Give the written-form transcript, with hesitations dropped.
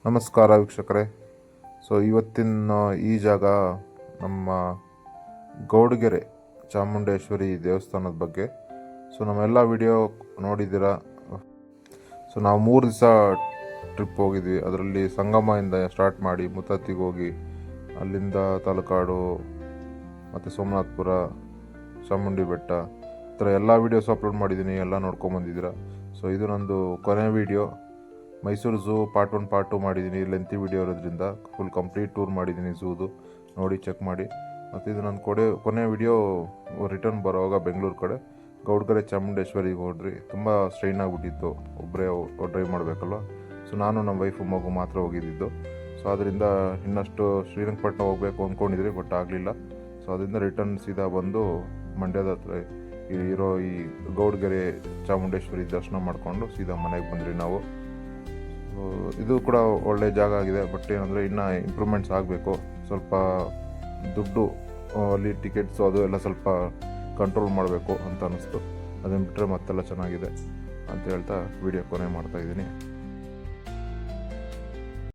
ನಮಸ್ಕಾರ ವೀಕ್ಷಕರೇ. ಇವತ್ತಿನ ಈ ಜಾಗ ನಮ್ಮ ಗೌಡಗೆರೆ ಚಾಮುಂಡೇಶ್ವರಿ ದೇವಸ್ಥಾನದ ಬಗ್ಗೆ. ನಮ್ಮೆಲ್ಲ ವಿಡಿಯೋ ನೋಡಿದ್ದೀರಾ. ನಾವು 3 ದಿವಸ ಟ್ರಿಪ್ ಹೋಗಿದ್ವಿ. ಅದರಲ್ಲಿ ಸಂಗಮದಿಂದ ಸ್ಟಾರ್ಟ್ ಮಾಡಿ ಮುತ್ತತ್ತಿಗೆ ಹೋಗಿ ಅಲ್ಲಿಂದ ತಲಕಾಡು ಮತ್ತು ಸೋಮನಾಥಪುರ, ಚಾಮುಂಡಿ ಬೆಟ್ಟ, ಈ ಥರ ಎಲ್ಲ ವೀಡಿಯೋಸ್ ಅಪ್ಲೋಡ್ ಮಾಡಿದ್ದೀನಿ. ಎಲ್ಲ ನೋಡ್ಕೊಂಬಂದಿದ್ದೀರಾ. ಇದು ನಂದು ಕೊನೆ video. Mysuru zoo part 1 part 2 ಮಾಡಿದ್ದೀನಿ. ಲೆಂತಿ ವೀಡಿಯೋ ಇರೋದ್ರಿಂದ ಫುಲ್ ಕಂಪ್ಲೀಟ್ ಟೂರ್ ಮಾಡಿದ್ದೀನಿ ಝೂದು. ನೋಡಿ ಚೆಕ್ ಮಾಡಿ. ಮತ್ತು ಇದು ನನ್ನ ಕೊನೆ ವೀಡಿಯೋ. ರಿಟರ್ನ್ ಬರೋವಾಗ ಬೆಂಗಳೂರು ಕಡೆ ಗೌಡಗೆರೆ ಚಾಮುಂಡೇಶ್ವರಿಗೆ ಹೊಡ್ರಿ. ತುಂಬ ಸ್ಟ್ರೈನ್ ಆಗಿಬಿಟ್ಟಿತ್ತು, ಒಬ್ಬರೇ ಡ್ರೈವ್ ಮಾಡಬೇಕಲ್ವ. ನಾನು ನಮ್ಮ ವೈಫು ಮಗು ಮಾತ್ರ ಹೋಗಿದ್ದಿದ್ದು. ಅದರಿಂದ ಇನ್ನಷ್ಟು ಶ್ರೀರಂಗಪಟ್ಟಣ ಹೋಗಬೇಕು ಅಂದ್ಕೊಂಡಿದ್ರಿ, ಬಟ್ ಆಗಲಿಲ್ಲ. ಅದರಿಂದ ರಿಟರ್ನ್ ಸೀದಾ ಬಂದು ಮಂಡ್ಯದ ಹತ್ರ ಇರೋ ಈ ಗೌಡಗೆರೆ ಚಾಮುಂಡೇಶ್ವರಿ ದರ್ಶನ ಮಾಡಿಕೊಂಡು ಸೀದಾ ಮನೆಗೆ ಬಂದ್ರಿ ನಾವು. ಇದು ಕೂಡ ಒಳ್ಳೆ ಜಾಗ ಆಗಿದೆ. ಬಟ್ ಏನಂದರೆ ಇನ್ನೂ ಇಂಪ್ರೂವ್ಮೆಂಟ್ಸ್ ಆಗಬೇಕು. ಸ್ವಲ್ಪ ದುಡ್ಡು, ಅಲ್ಲಿ ಟಿಕೆಟ್ಸು ಅದು ಎಲ್ಲ ಸ್ವಲ್ಪ ಕಂಟ್ರೋಲ್ ಮಾಡಬೇಕು ಅಂತ ಅನ್ನಿಸ್ತು. ಅದನ್ನು ಬಿಟ್ಟರೆ ಮತ್ತೆಲ್ಲ ಚೆನ್ನಾಗಿದೆ ಅಂತ ಹೇಳ್ತಾ ವಿಡಿಯೋ ಕೊನೆ ಮಾಡ್ತಾಯಿದ್ದೀನಿ.